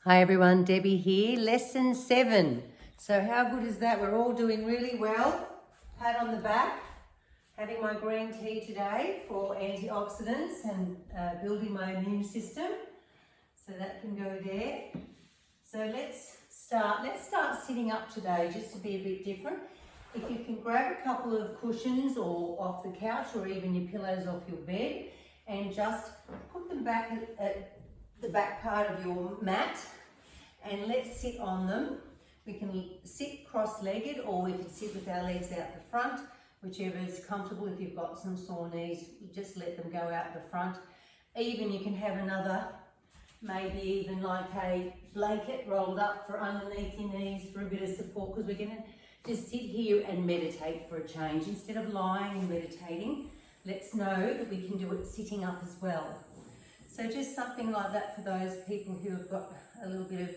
Hi everyone, Debbie here, lesson 7. So how good is that? We're all doing really well. Pat on the back. Having my green tea today for antioxidants and building my immune system. So that can go there. So let's start sitting up today just to be a bit different. If you can grab a couple of cushions or off the couch or even your pillows off your bed and just put them back at the back part of your mat and let's sit on them. We can sit cross-legged or we can sit with our legs out the front, whichever is comfortable. If you've got some sore knees, you just let them go out the front. Even you can have another, maybe even like a blanket rolled up for underneath your knees for a bit of support, because we're going to just sit here and meditate for a change. Instead of lying and meditating, let's know that we can do it sitting up as well. So just something like that for those people who have got a little bit of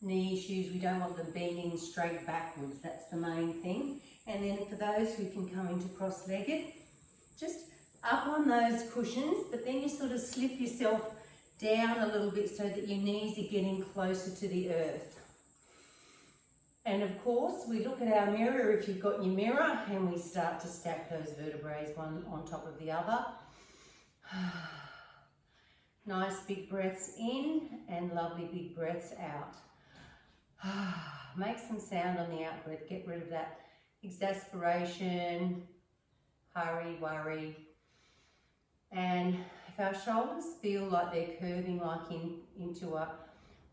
knee issues. We don't want them bending straight backwards. That's the main thing. And then for those who can come into cross-legged, just up on those cushions, but then you sort of slip yourself down a little bit so that your knees are getting closer to the earth. And of course, we look at our mirror if you've got your mirror, and we start to stack those vertebrae one on top of the other. Nice big breaths in and lovely big breaths out. Make some sound on the out breath. Get rid of that exasperation, hurry, worry. And if our shoulders feel like they're curving like into a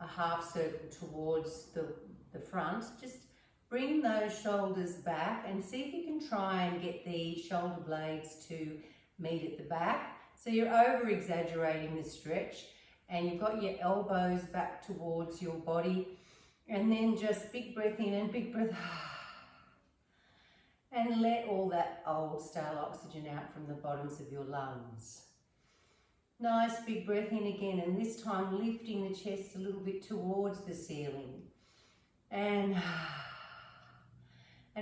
half circle towards the front, just bring those shoulders back and see if you can try and get the shoulder blades to meet at the back. So you're over exaggerating the stretch and you've got your elbows back towards your body, and then just big breath in and big breath and let all that old stale oxygen out from the bottoms of your lungs. Nice big breath in again, and this time lifting the chest a little bit towards the ceiling. And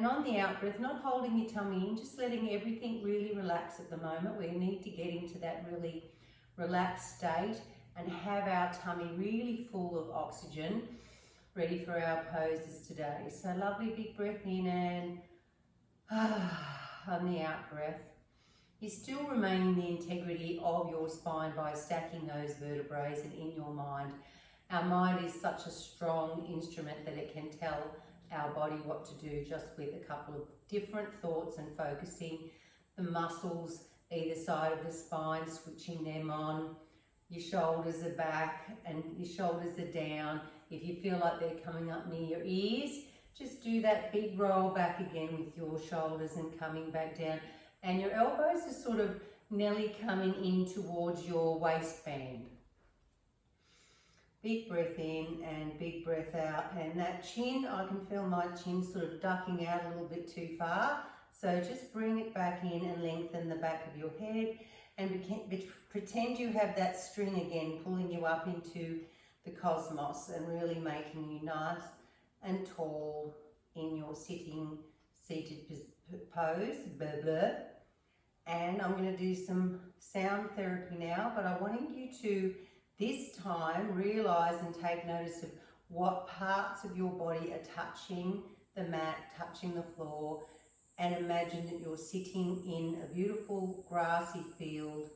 on the out breath, not holding your tummy in, just letting everything really relax at the moment. We need to get into that really relaxed state and have our tummy really full of oxygen, ready for our poses today. So lovely big breath in and on the out breath. You're still remaining the integrity of your spine by stacking those vertebrae and in your mind. Our mind is such a strong instrument that it can tell our body what to do just with a couple of different thoughts and focusing the muscles either side of the spine, switching them on. Your shoulders are back and your shoulders are down. If you feel like they're coming up near your ears, just do that big roll back again with your shoulders and coming back down. And your elbows are sort of nearly coming in towards your waistband. Big breath in and big breath out. And that chin, I can feel my chin sort of ducking out a little bit too far. So just bring it back in and lengthen the back of your head. And pretend you have that string again, pulling you up into the cosmos and really making you nice and tall in your seated pose. Blah, blah. And I'm going to do some sound therapy now, but I want you to this time realise and take notice of what parts of your body are touching the mat, touching the floor, and imagine that you're sitting in a beautiful grassy field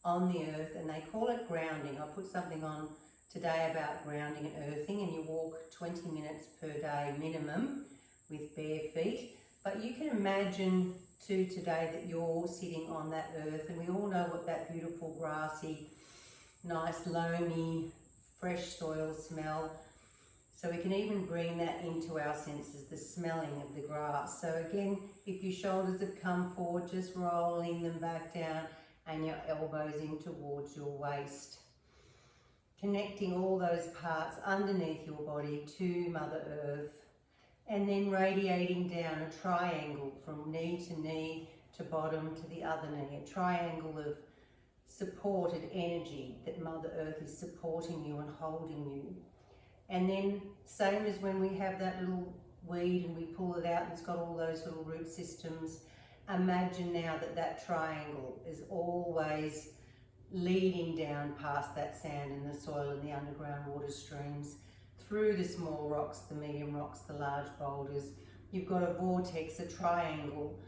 on the earth, and they call it grounding. I put something on today about grounding and earthing, and you walk 20 minutes per day minimum with bare feet. But you can imagine too today that you're sitting on that earth, and we all know what that beautiful grassy, nice loamy, fresh soil smell. So we can even bring that into our senses, the smelling of the grass. So again, if your shoulders have come forward, just rolling them back down and your elbows in towards your waist. Connecting all those parts underneath your body to Mother Earth, and then radiating down a triangle from knee to bottom to the other knee, a triangle of supported energy that Mother Earth is supporting you and holding you. And then same as when we have that little weed and we pull it out and it's got all those little root systems, imagine now that that triangle is always leading down past that sand and the soil and the underground water streams through the small rocks, the medium rocks, the large boulders. You've got a vortex, a triangle,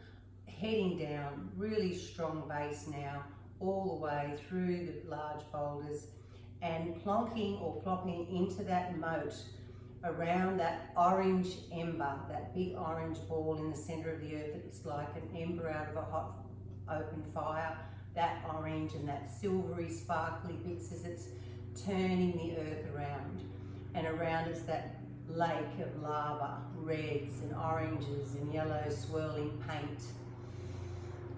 heading down, really strong base now, all the way through the large boulders, and plonking or plopping into that moat around that orange ember, that big orange ball in the center of the earth. It's like an ember out of a hot open fire, that orange and that silvery sparkly bits as it's turning the earth around. And around is that lake of lava, reds and oranges and yellow swirling paint.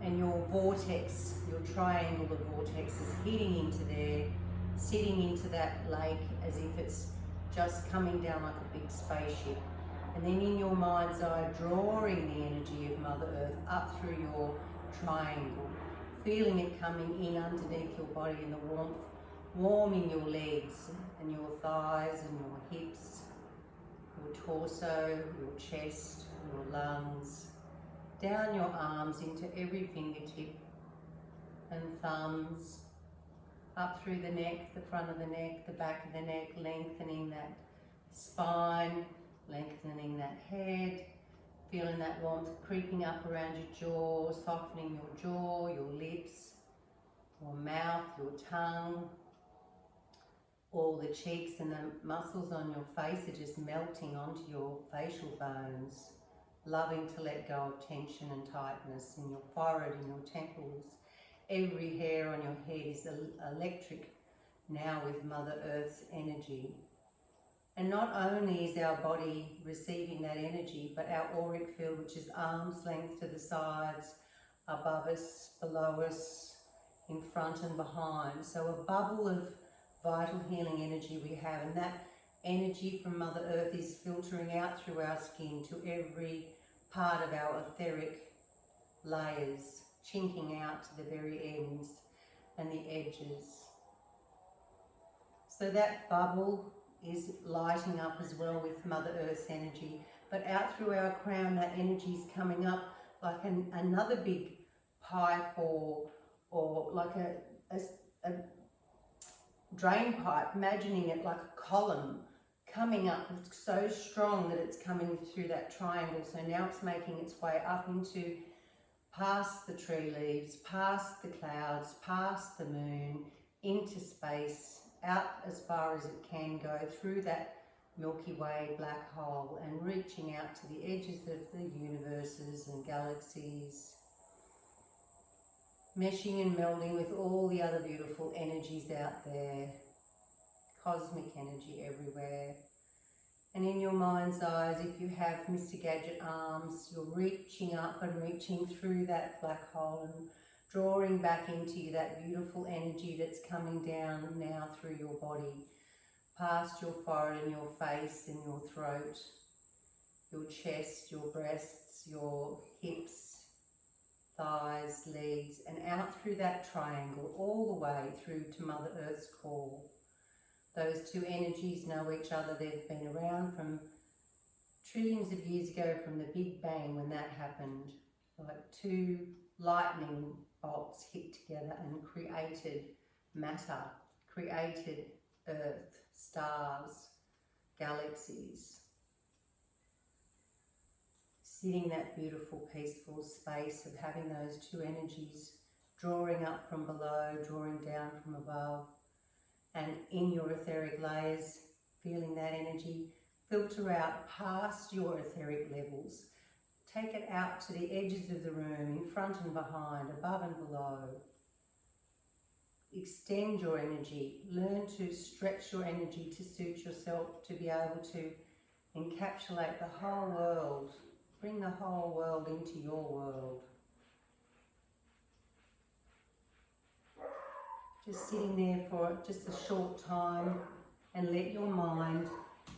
And your vortex, your triangle of vortex is hitting into there, sitting into that lake as if it's just coming down like a big spaceship. And then in your mind's eye, drawing the energy of Mother Earth up through your triangle, feeling it coming in underneath your body in the warmth, warming your legs and your thighs and your hips, your torso, your chest, your lungs, down your arms into every fingertip and thumbs, up through the neck, the front of the neck, the back of the neck, lengthening that spine, lengthening that head, feeling that warmth creeping up around your jaw, softening your jaw, your lips, your mouth, your tongue. All the cheeks and the muscles on your face are just melting onto your facial bones, loving to let go of tension and tightness in your forehead and your temples. Every hair on your head is electric now with Mother Earth's energy. And not only is our body receiving that energy, but our auric field, which is arm's length to the sides, above us, below us, in front and behind. So a bubble of vital healing energy we have, and that energy from Mother Earth is filtering out through our skin to every part of our etheric layers, chinking out to the very ends and the edges. So that bubble is lighting up as well with Mother Earth's energy, but out through our crown that energy is coming up like another big pipe or like a drain pipe, imagining it like a column coming up. It's so strong that it's coming through that triangle. So now it's making its way up into past the tree leaves, past the clouds, past the moon, into space, out as far as it can go through that Milky Way black hole and reaching out to the edges of the universes and galaxies, meshing and melding with all the other beautiful energies out there, cosmic energy everywhere. And in your mind's eyes, if you have Mr. Gadget arms, you're reaching up and reaching through that black hole and drawing back into you that beautiful energy that's coming down now through your body, past your forehead and your face and your throat, your chest, your breasts, your hips, thighs, legs, and out through that triangle, all the way through to Mother Earth's core. Those two energies know each other. They've been around from trillions of years ago, from the Big Bang when that happened. Like two lightning bolts hit together and created matter, created Earth, stars, galaxies. Sitting in that beautiful, peaceful space of having those two energies drawing up from below, drawing down from above, and in your etheric layers, feeling that energy filter out past your etheric levels. Take it out to the edges of the room, in front and behind, above and below. Extend your energy. Learn to stretch your energy to suit yourself, to be able to encapsulate the whole world. Bring the whole world into your world. Just sitting there for just a short time, and let your mind,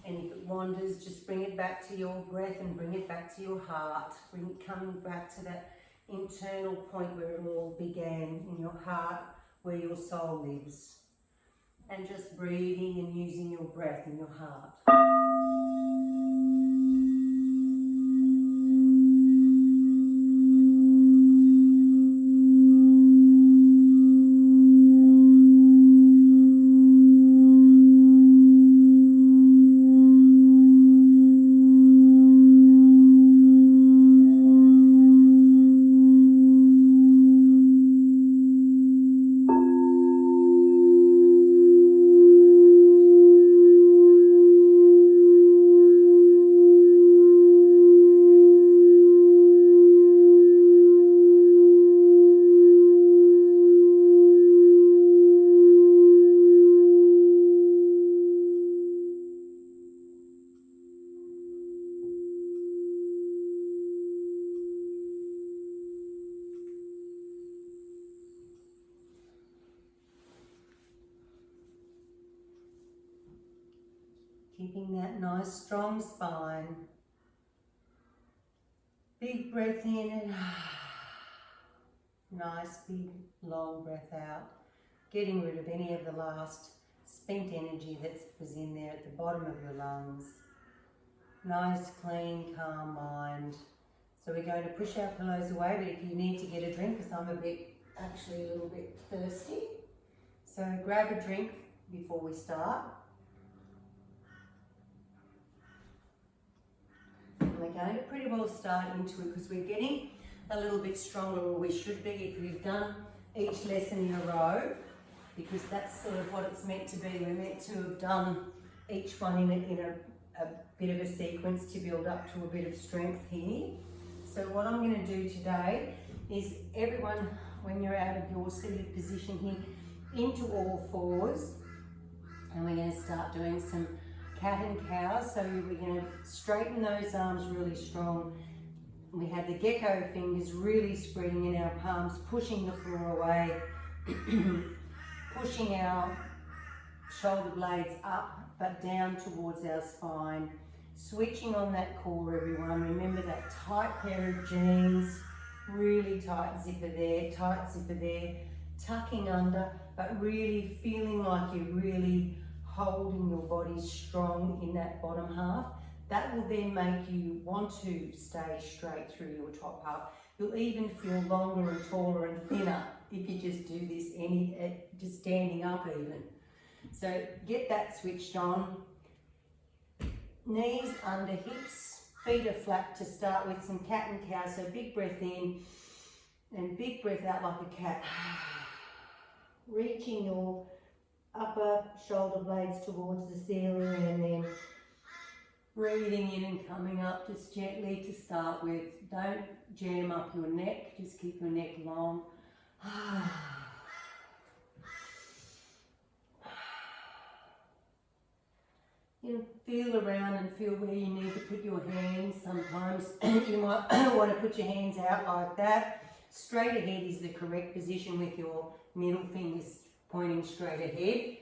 and if it wanders, just bring it back to your breath and bring it back to your heart. Bring it coming back to that internal point where it all began, in your heart, where your soul lives. And just breathing and using your breath in your heart. Keeping that nice strong spine. Big breath in and nice big long breath out. Getting rid of any of the last spent energy that was in there at the bottom of your lungs. Nice, clean, calm mind. So we're going to push our pillows away, but if you need to get a drink, because I'm actually a little bit thirsty. So grab a drink before we start. And we're going to pretty well start into it because we're getting a little bit stronger, or we should be if we've done each lesson in a row, because that's sort of what it's meant to be. We're meant to have done each one in a bit of a sequence to build up to a bit of strength here. So what I'm going to do today is everyone, when you're out of your seated position here, into all fours, and we're going to start doing some cat and cow. So we're going to straighten those arms really strong. We have the gecko fingers really spreading in our palms, pushing the floor away, pushing our shoulder blades up but down towards our spine. Switching on that core, everyone. Remember that tight pair of jeans, really tight zipper there, tucking under, but really feeling like you're really holding your body strong in that bottom half. That will then make you want to stay straight through your top half. You'll even feel longer and taller and thinner if you just do this, just standing up even. So get that switched on. Knees under hips, feet are flat to start with, some cat and cow. So big breath in and big breath out like a cat. Reaching your upper shoulder blades towards the ceiling and then breathing in and coming up just gently to start with. Don't jam up your neck, just keep your neck long. You feel around and feel where you need to put your hands. Sometimes you might want to put your hands out like that. Straight ahead is the correct position with your middle fingers pointing straight ahead.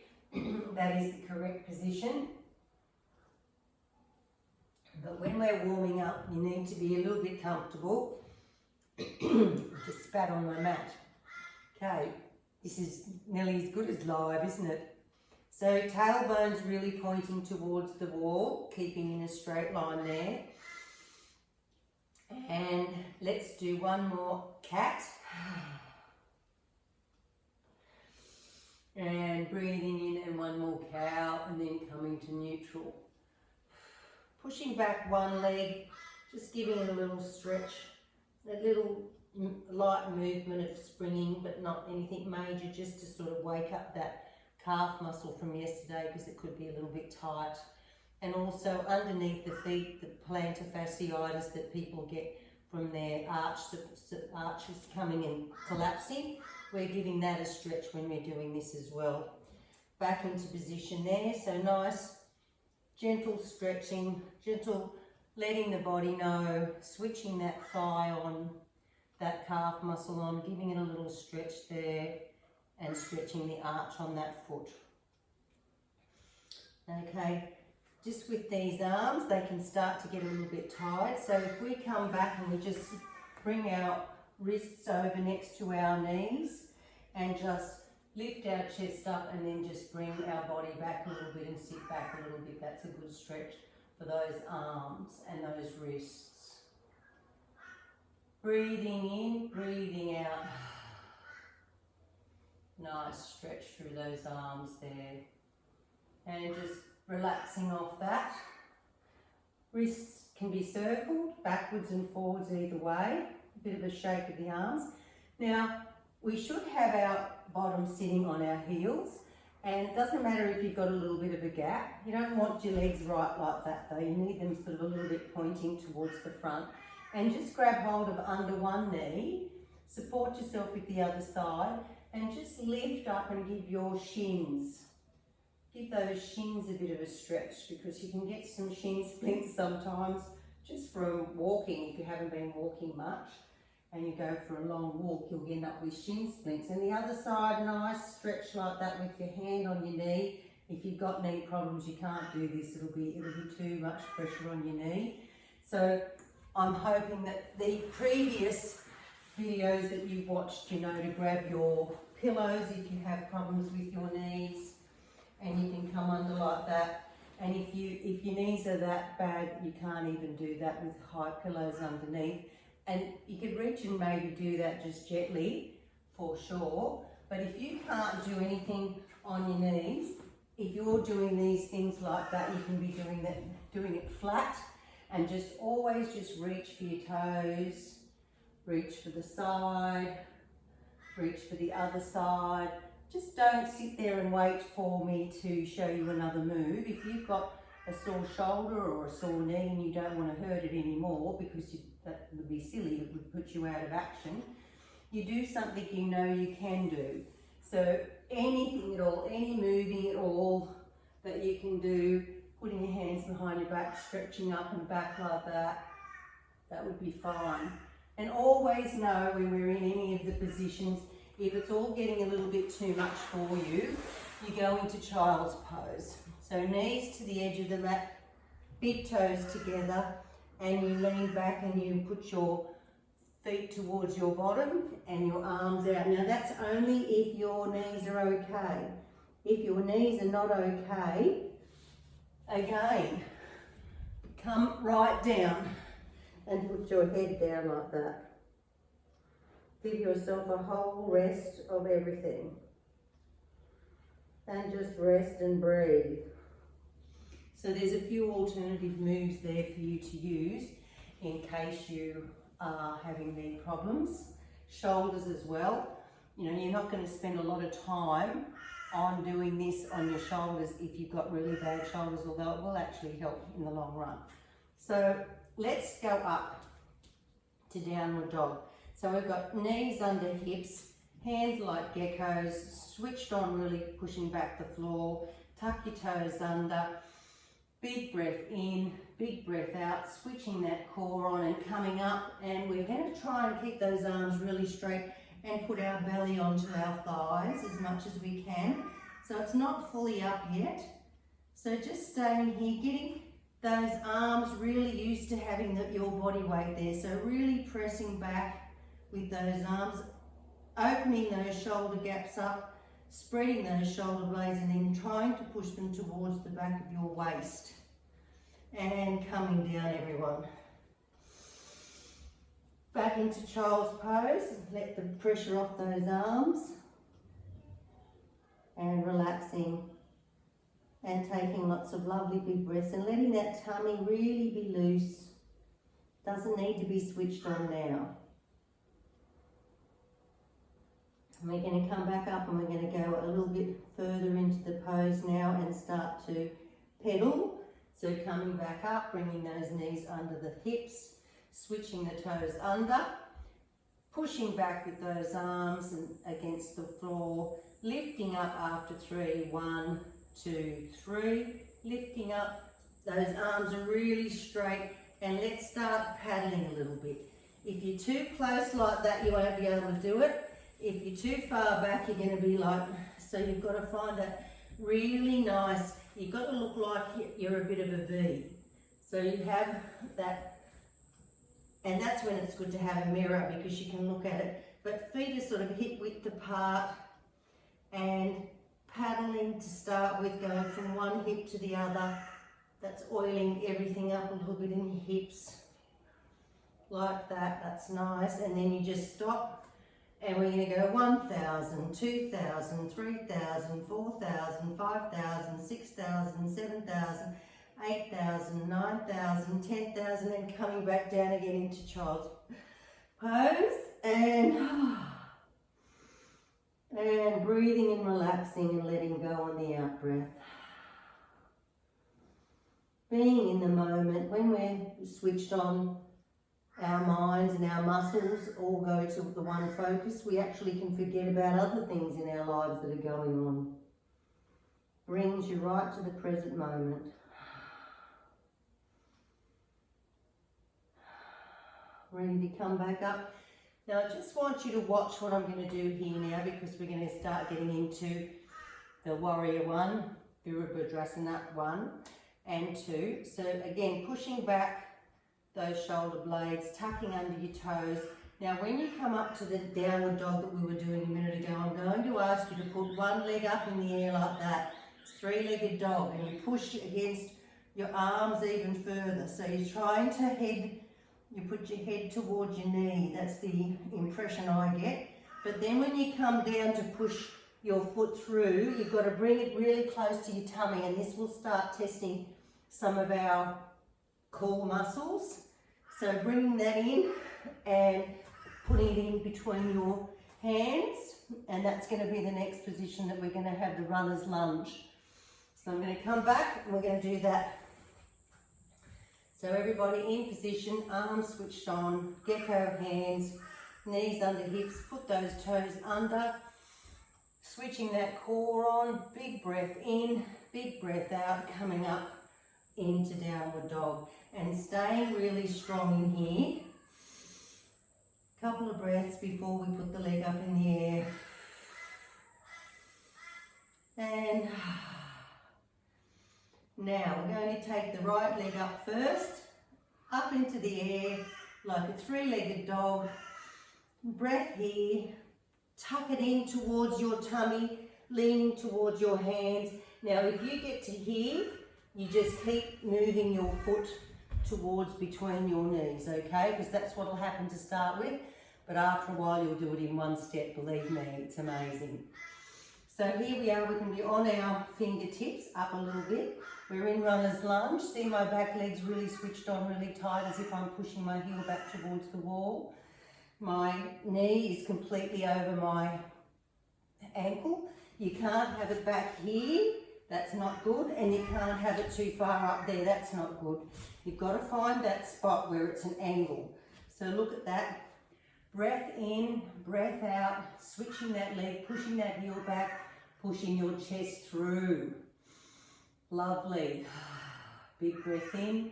That is the correct position. But when we're warming up, you need to be a little bit comfortable. Just spat on my mat. Okay, this is nearly as good as live, isn't it? So tailbone's really pointing towards the wall, keeping in a straight line there. And let's do one more cat. And breathing in, and one more cow, and then coming to neutral. Pushing back one leg, just giving it a little stretch, a little light movement of springing, but not anything major, just to sort of wake up that calf muscle from yesterday, because it could be a little bit tight. And also underneath the feet, the plantar fasciitis that people get from their arches coming and collapsing, we're giving that a stretch when we're doing this as well. Back into position there, so nice gentle stretching, gentle letting the body know, switching that thigh on, that calf muscle on, giving it a little stretch there, and stretching the arch on that foot. Okay, just with these arms, they can start to get a little bit tired. So if we come back and we just bring our wrists over next to our knees and just lift our chest up, and then just bring our body back a little bit and sit back a little bit. That's a good stretch for those arms and those wrists. Breathing in, breathing out. Nice stretch through those arms there. And just relaxing off that. Wrists can be circled, backwards and forwards either way. A bit of a shake of the arms. Now, we should have our bottom sitting on our heels, and it doesn't matter if you've got a little bit of a gap. You don't want your legs right like that though. You need them sort of a little bit pointing towards the front. And just grab hold of under one knee, support yourself with the other side, and just lift up and give your shins. Give those shins a bit of a stretch, because you can get some shin splints sometimes just from walking. If you haven't been walking much and you go for a long walk, you'll end up with shin splints. And the other side, nice stretch like that with your hand on your knee, If you've got knee problems, you can't do this. It'll be too much pressure on your knee. So I'm hoping that the previous videos that you've watched, you know, to grab your pillows if you have problems with your knees, and you can come under like that. And if your knees are that bad, you can't even do that with high pillows underneath. And you could reach and maybe do that just gently, for sure. But if you can't do anything on your knees, if you're doing these things like that, you can be doing it flat, and just always just reach for your toes, reach for the side, reach for the other side. Just don't sit there and wait for me to show you another move. If you've got a sore shoulder or a sore knee and you don't want to hurt it anymore, because that would be silly, it would put you out of action, you do something you know you can do. So anything at all, any moving at all that you can do, putting your hands behind your back, stretching up and back like that, that would be fine. And always know when we're in any of the positions, if it's all getting a little bit too much for you, you go into child's pose. So knees to the edge of the mat, big toes together, and you lean back and you put your feet towards your bottom and your arms out. Now that's only if your knees are okay. If your knees are not okay, again, come right down and put your head down like that. Give yourself a whole rest of everything. And just rest and breathe. So there's a few alternative moves there for you to use in case you are having knee problems. Shoulders as well. You know, you're not going to spend a lot of time on doing this on your shoulders if you've got really bad shoulders, although it will actually help in the long run. So let's go up to downward dog. So we've got knees under hips, hands like geckos, switched on, really pushing back the floor, tuck your toes under, big breath in, big breath out, switching that core on and coming up, and we're going to try and keep those arms really straight and put our belly onto our thighs as much as we can. So it's not fully up yet. So just staying here, getting those arms really used to having your body weight there. So really pressing back with those arms, opening those shoulder gaps up, spreading those shoulder blades, and then trying to push them towards the back of your waist. And coming down, everyone. Back into child's pose. Let the pressure off those arms. And relaxing. And taking lots of lovely big breaths and letting that tummy really be loose. Doesn't need to be switched on now. And we're going to come back up and we're going to go a little bit further into the pose now and start to pedal. So coming back up, bringing those knees under the hips, switching the toes under, pushing back with those arms and against the floor, lifting up after 3, 1, 2, 3, lifting up. Those arms are really straight, and let's start paddling a little bit. If you're too close like that, you won't be able to do it. If you're too far back, you're going to be like, so you've got to find that really nice, you've got to look like you're a bit of a V. So you have that, and that's when it's good to have a mirror because you can look at it. But feet are sort of hip width apart, and paddling to start with, going from one hip to the other. That's oiling everything up a little bit in your hips. Like that, that's nice. And then you just stop. And we're going to go 1,000, 2,000, 3,000, 4,000, 5,000, 6,000, 7,000, 8,000, 9,000, 10,000, and coming back down again into child's pose. And breathing and relaxing and letting go on the out breath. Being in the moment, when we're switched on, our minds and our muscles all go to the one focus, we actually can forget about other things in our lives that are going on. Brings you right to the present moment. Ready to come back up. Now I just want you to watch what I'm going to do here now, because we're going to start getting into the warrior one, Virabhadrasana 1 and 2. So again, pushing back those shoulder blades, tucking under your toes. Now when you come up to the downward dog that we were doing a minute ago, I'm going to ask you to put one leg up in the air like that. It's three-legged dog, and you push against your arms even further. So you're trying to you put your head towards your knee. That's the impression I get. But then when you come down to push your foot through, you've got to bring it really close to your tummy, and this will start testing some of our core muscles. So bringing that in and putting it in between your hands, and that's going to be the next position that we're going to have, the runner's lunge. So I'm going to come back and we're going to do that. So everybody in position, arms switched on, gecko hands, knees under hips, put those toes under, switching that core on, big breath in, big breath out, coming up into downward dog, and staying really strong in here. Couple of breaths before we put the leg up in the air. And now we're going to take the right leg up first, up into the air like a three-legged dog. Breath here, tuck it in towards your tummy, leaning towards your hands. Now if you get to here, you just keep moving your foot towards between your knees, okay? Because that's what will happen to start with, but after a while you'll do it in one step, believe me, it's amazing. So here we are, we can be on our fingertips, up a little bit. We're in runner's lunge. See my back legs really switched on, really tight, as if I'm pushing my heel back towards the wall. My knee is completely over my ankle. You can't have it back here, that's not good, and you can't have it too far up there, that's not good. You've got to find that spot where it's an angle. So look at that. Breath in, breath out, switching that leg, pushing that heel back, pushing your chest through. Lovely. Big breath in,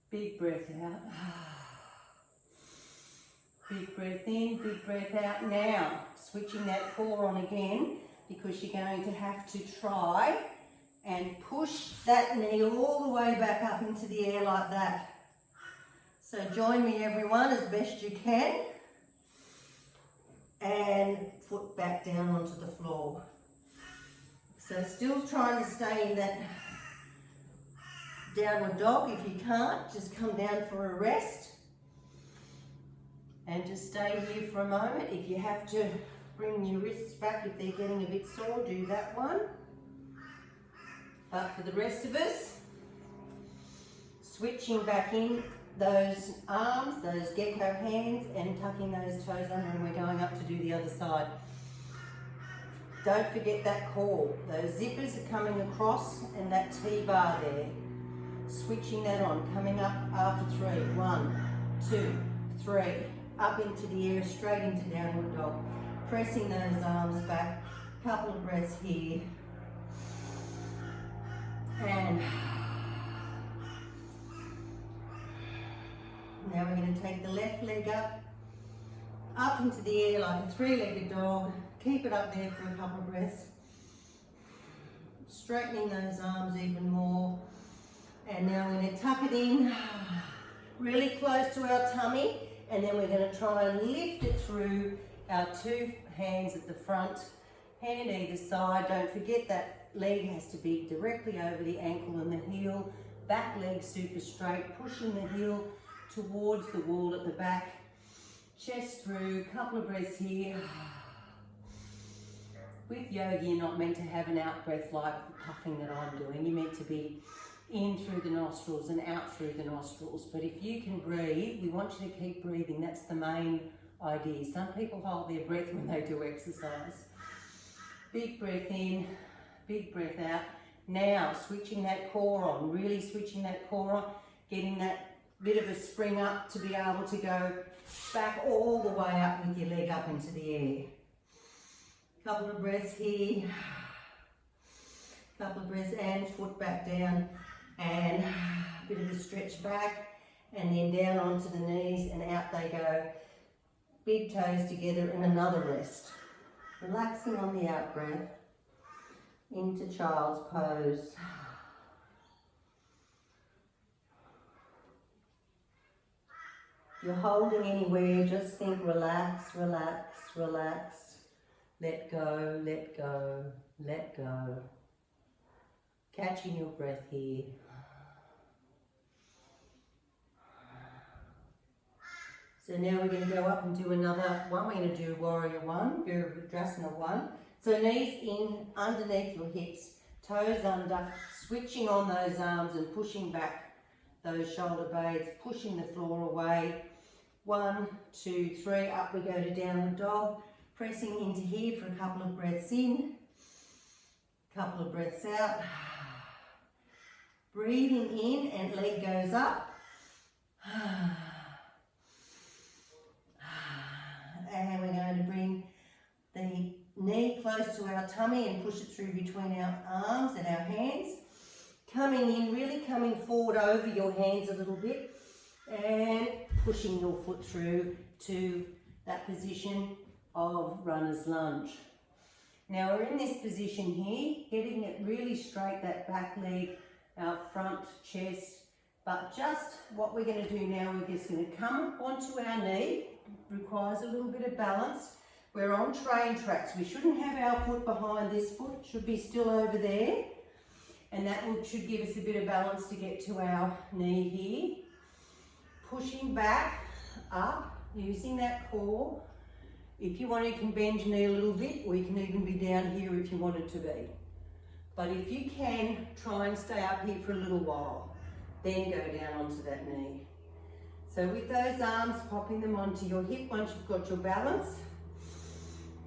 big breath out. Big breath in, big breath out. Now, switching that core on again, because you're going to have to try and push that knee all the way back up into the air like that. So join me everyone as best you can. And foot back down onto the floor. So still trying to stay in that downward dog. If you can't, just come down for a rest. And just stay here for a moment. If you have to bring your wrists back, if they're getting a bit sore, do that one. But for the rest of us, switching back in those arms, those gecko hands, and tucking those toes under, and we're going up to do the other side. Don't forget that core. Those zippers are coming across, and that T-bar there. Switching that on, coming up after 3. 1, 2, 3. Up into the air, straight into downward dog. Pressing those arms back. Couple of breaths here. And now we're going to take the left leg up into the air like a three-legged dog. Keep it up there for a couple of breaths. Straightening those arms even more. And now we're going to tuck it in really close to our tummy, and then we're going to try and lift it through our two hands at the front, hand either side. Don't forget that leg has to be directly over the ankle and the heel. Back leg super straight, pushing the heel towards the wall at the back. Chest through, couple of breaths here. With yoga, you're not meant to have an out breath like the puffing that I'm doing. You're meant to be in through the nostrils and out through the nostrils. But if you can breathe, we want you to keep breathing. That's the main idea. Some people hold their breath when they do exercise. Big breath in, big breath out. Now, switching that core on, really switching that core on, getting that bit of a spring up to be able to go back all the way up with your leg up into the air. Couple of breaths here. Couple of breaths and foot back down, and a bit of a stretch back, and then down onto the knees and out they go. Big toes together and another rest. Relaxing on the out breath. into child's pose. If you're holding anywhere, just think relax, relax, relax. Let go, let go, let go. Catching your breath here. So now we're going to go up and do another one. We're going to do warrior one, Virabhadrasana one. So knees in underneath your hips, toes under, switching on those arms and pushing back those shoulder blades, pushing the floor away. 1, 2, 3, up we go to downward dog. Pressing into here for a couple of breaths in, couple of breaths out. Breathing in and leg goes up. And we're going to bring the knee close to our tummy and push it through between our arms and our hands. Coming in, really coming forward over your hands a little bit and pushing your foot through to that position of runner's lunge. Now we're in this position here, getting it really straight, that back leg, our front chest, but just what we're going to do now, we're just going to come onto our knee. Requires a little bit of balance. We're on train tracks. We shouldn't have our foot behind this foot, should be still over there, and that should give us a bit of balance to get to our knee here. Pushing back, up, using that core. If you want, you can bend your knee a little bit, or you can even be down here if you want it to be. But if you can, try and stay up here for a little while, then go down onto that knee. So with those arms, popping them onto your hip once you've got your balance.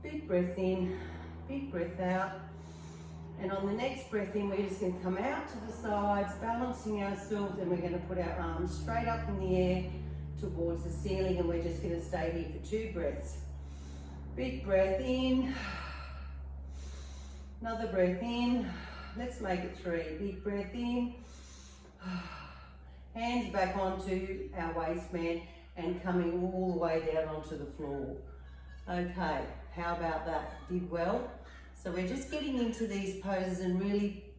Big breath in, big breath out. And on the next breath in, we're just going to come out to the sides, balancing ourselves, and we're going to put our arms straight up in the air towards the ceiling, and we're just going to stay here for 2 breaths. Big breath in, another breath in. Let's make it 3. Big breath in. Hands back onto our waistband and coming all the way down onto the floor. Okay, how about that? Did well. So we're just getting into these poses and really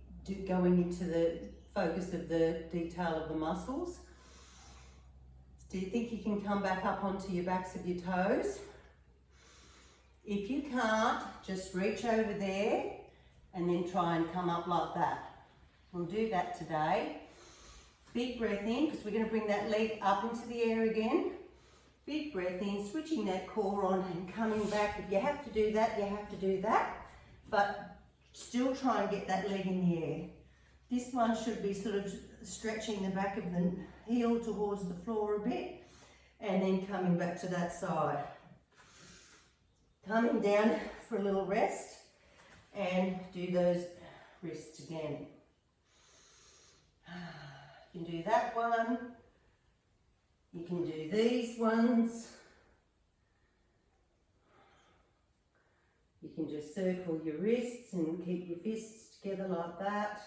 going into the focus of the detail of the muscles. Do you think you can come back up onto your backs of your toes? If you can't, just reach over there and then try and come up like that. We'll do that today. Big breath in, because we're going to bring that leg up into the air again. Big breath in, switching that core on and coming back. If you have to do that, you have to do that. But still try and get that leg in the air. This one should be sort of stretching the back of the heel towards the floor a bit. And then coming back to that side. Coming down for a little rest. And do those wrists again. You can do that one, you can do these ones, you can just circle your wrists and keep your fists together like that,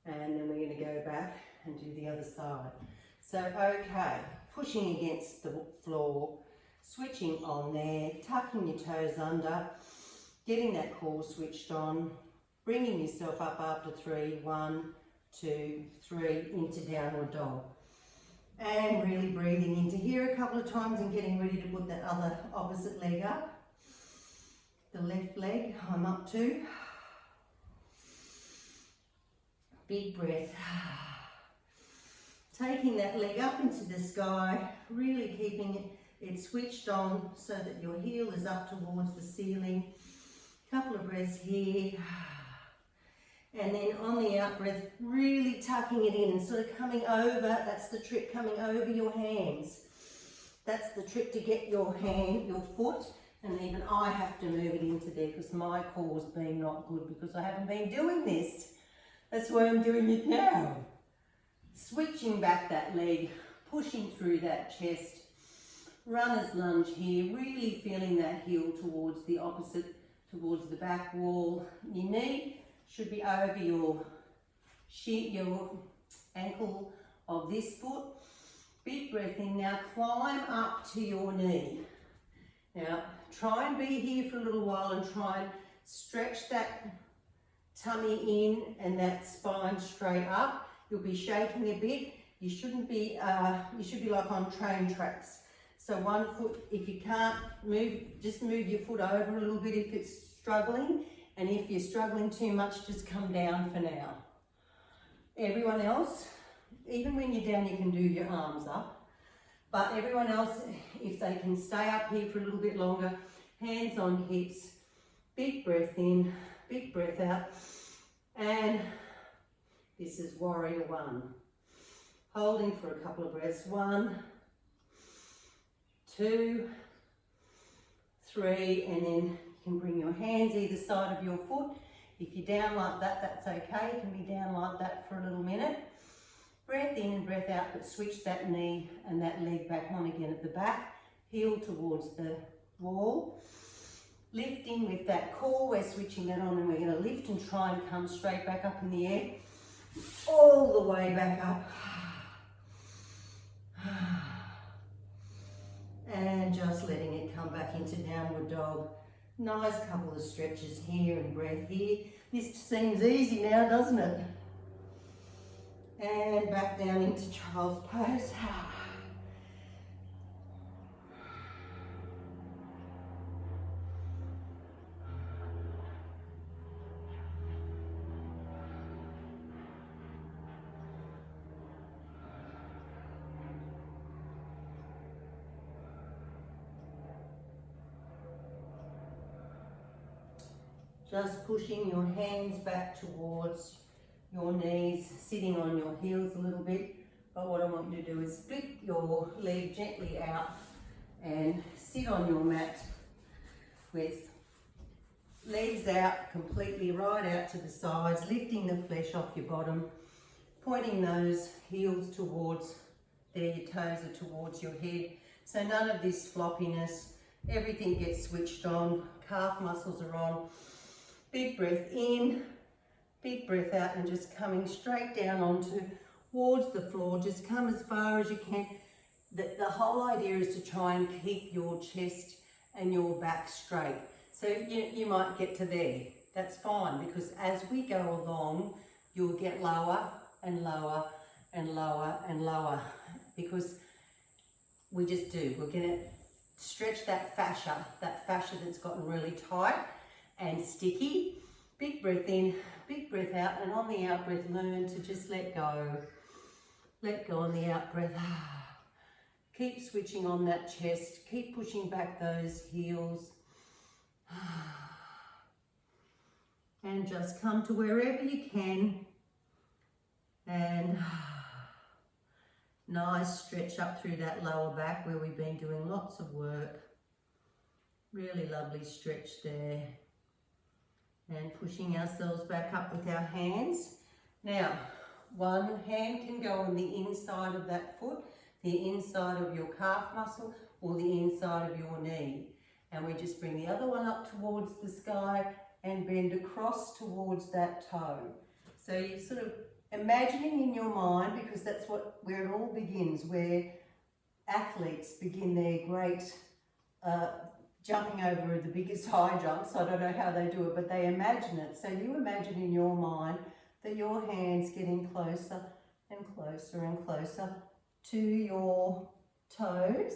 and then we're going to go back and do the other side. So okay, pushing against the floor, switching on there, tucking your toes under, getting that core switched on, bringing yourself up after 3, 1, 2, 3, into downward dog. And really breathing into here a couple of times and getting ready to put that other opposite leg up. The left leg I'm up to. Big breath. Taking that leg up into the sky, really keeping it switched on so that your heel is up towards the ceiling. Couple of breaths here. And then on the out breath, really tucking it in and sort of coming over. That's the trick, coming over your hands. That's the trick to get your hand, your foot, and even I have to move it into there because my core's been not good because I haven't been doing this. That's why I'm doing it now. Switching back that leg, pushing through that chest. Runner's lunge here, really feeling that heel towards the opposite, towards the back wall. Your knee should be over your ankle of this foot. Big breath in. Now climb up to your knee. Now try and be here for a little while and try and Stretch that tummy in and that spine straight up. You'll be shaking a bit. You shouldn't be, you should be like on train tracks. So one foot, if you can't move, just move your foot over a little bit if it's struggling. And if you're struggling too much, just come down for now. Everyone else, even when you're down, you can do your arms up. But everyone else, if they can stay up here for a little bit longer, hands on hips, big breath in, big breath out. And this is warrior one. Holding for a couple of breaths. 1, 2, 3, and then you can bring your hands either side of your foot. If you're down like that, that's okay. You can be down like that for a little minute. Breath in and breath out, but switch that knee and that leg back on again at the back. Heel towards the wall. Lifting with that core, we're switching that on and we're going to lift and try and come straight back up in the air. All the way back up. And just letting it come back into downward dog. Nice couple of stretches here and breath here. This seems easy now, doesn't it? And back down into child's pose. Just pushing your hands back towards your knees, sitting on your heels a little bit. But what I want you to do is flip your leg gently out and sit on your mat with legs out completely right out to the sides, lifting the flesh off your bottom, pointing those heels towards there, your toes are towards your head. So none of this floppiness, everything gets switched on, calf muscles are on. Big breath in, big breath out, and just coming straight down towards the floor. Just come as far as you can. The whole idea is to try and keep your chest and your back straight. So you might get to there. That's fine, because as we go along, you'll get lower and lower and lower and lower, because we just do. We're going to stretch that fascia that's gotten really tight and sticky. Big breath in, big breath out, and on the out breath, learn to just let go. Let go on the out breath. Keep switching on that chest, keep pushing back those heels. And just come to wherever you can. And nice stretch up through that lower back where we've been doing lots of work. Really lovely stretch there. And pushing ourselves back up with our hands. Now, one hand can go on the inside of that foot, the inside of your calf muscle, or the inside of your knee. And we just bring the other one up towards the sky and bend across towards that toe. So you're sort of imagining in your mind, because that's where it all begins, where athletes begin their great jumping over the biggest high jumps. I don't know how they do it, but they imagine it. So you imagine in your mind that your hand's getting closer and closer and closer to your toes,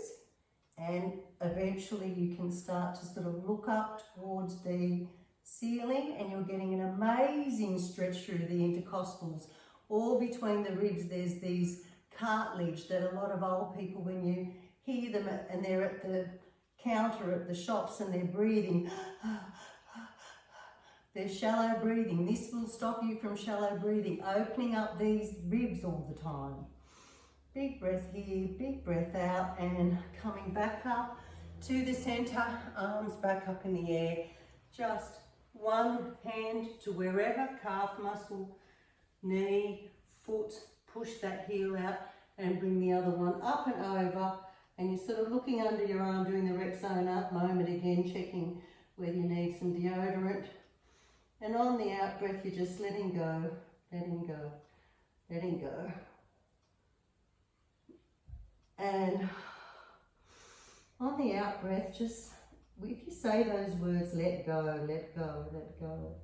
and eventually you can start to sort of look up towards the ceiling, and you're getting an amazing stretch through the intercostals. All between the ribs, there's these cartilage that a lot of old people, when you hear them and they're at the counter at the shops and they're breathing, they're shallow breathing. This will stop you from shallow breathing, opening up these ribs all the time. Big breath here, big breath out, and coming back up to the center, arms back up in the air. Just one hand to wherever, calf muscle, knee, foot, push that heel out and bring the other one up and over, and you're sort of looking under your arm, doing the Rexone up moment again, checking whether you need some deodorant. And on the out breath, you're just letting go, letting go, letting go. And on the out breath, just if you say those words, let go, let go, let go,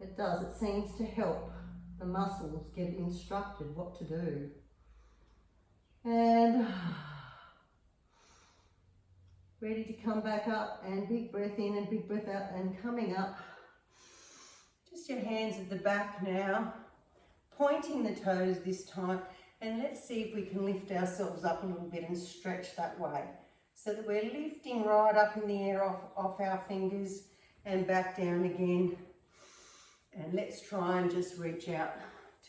it does. It seems to help the muscles get instructed what to do. And ready to come back up, and big breath in and big breath out, and coming up. Just your hands at the back now, pointing the toes this time, and let's see if we can lift ourselves up a little bit and stretch that way, so that we're lifting right up in the air off our fingers and back down again. And let's try and just reach out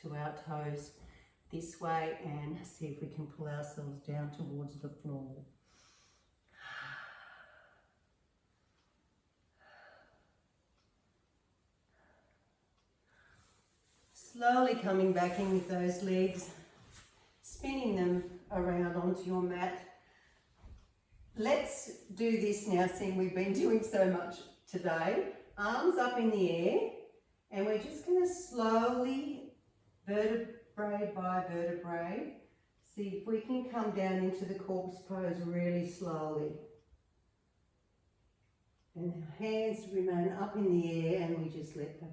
to our toes this way and see if we can pull ourselves down towards the floor. Slowly coming back in with those legs, spinning them around onto your mat. Let's do this now, seeing we've been doing so much today. Arms up in the air, and we're just going to slowly, vertebrae by vertebrae, see if we can come down into the corpse pose really slowly. And our hands remain up in the air, and we just let them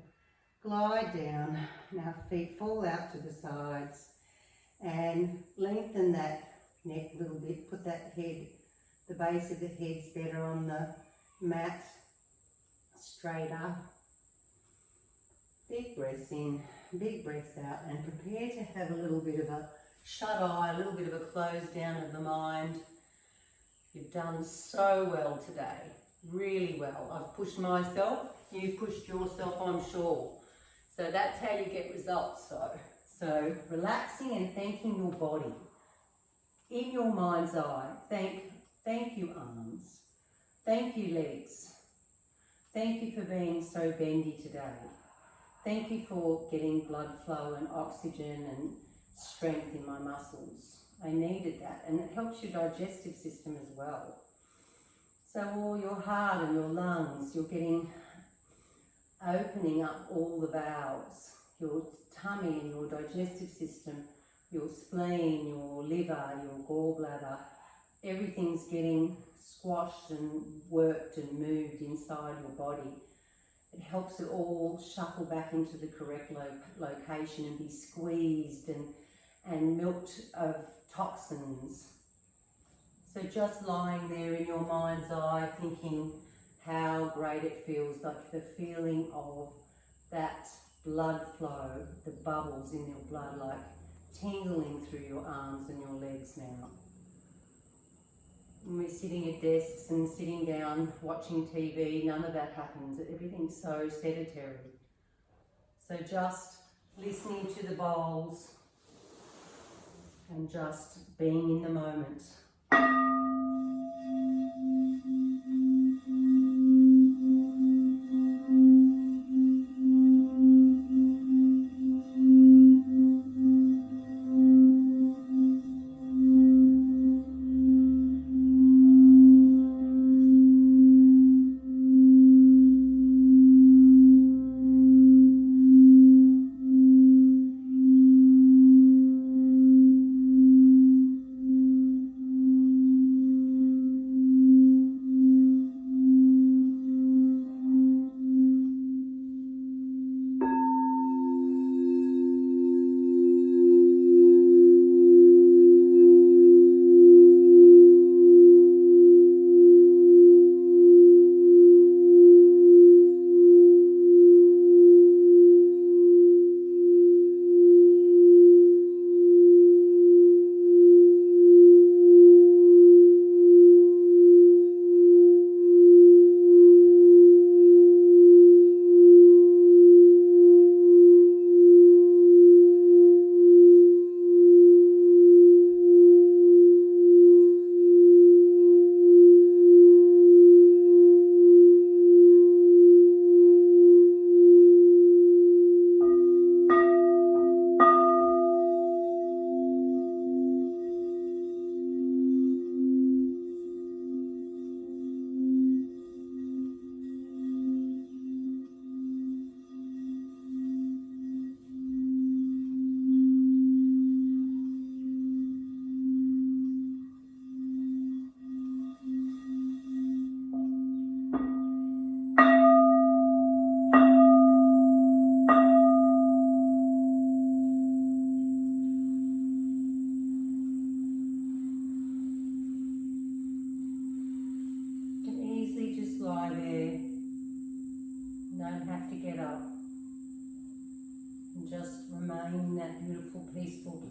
glide down, and our feet fall out to the sides, and lengthen that neck a little bit. Put that head, the base of the head's better on the mat, straight up. Big breaths in, big breaths out, and prepare to have a little bit of a shut eye, a little bit of a close down of the mind. You've done so well today, really well. I've pushed myself, you've pushed yourself, I'm sure. So that's how you get results. So relaxing and thanking your body. In your mind's eye, thank you arms. Thank you legs. Thank you for being so bendy today. Thank you for getting blood flow and oxygen and strength in my muscles. I needed that, and it helps your digestive system as well. So all your heart and your lungs, you're opening up all the valves, your tummy and your digestive system, your spleen, your liver, your gallbladder, everything's getting squashed and worked and moved inside your body. It helps it all shuffle back into the correct location and be squeezed and milked of toxins. So just lying there in your mind's eye, thinking how great it feels, like the feeling of that blood flow, the bubbles in your blood, like tingling through your arms and your legs now. When we're sitting at desks and sitting down watching TV, none of that happens. Everything's so sedentary. So just listening to the bowls and just being in the moment.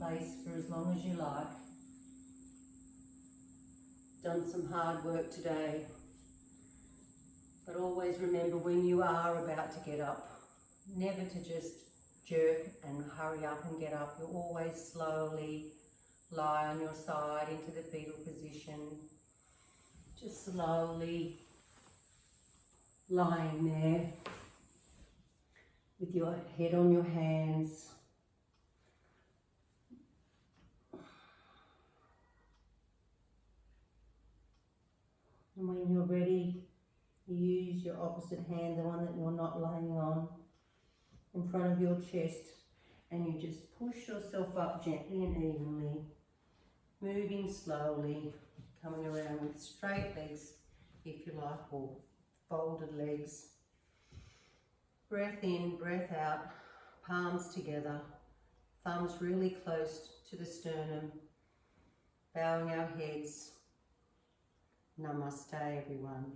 place for as long as you like. Done some hard work today, but always remember when you are about to get up, never to just jerk and hurry up and get up. You'll always slowly lie on your side into the fetal position, just slowly lying there with your head on your hands. And when you're ready, you use your opposite hand, the one that you're not laying on, in front of your chest, and you just push yourself up gently and evenly, moving slowly, coming around with straight legs if you like, or folded legs. Breath in, breath out, palms together, thumbs really close to the sternum, bowing our heads. Namaste, everyone.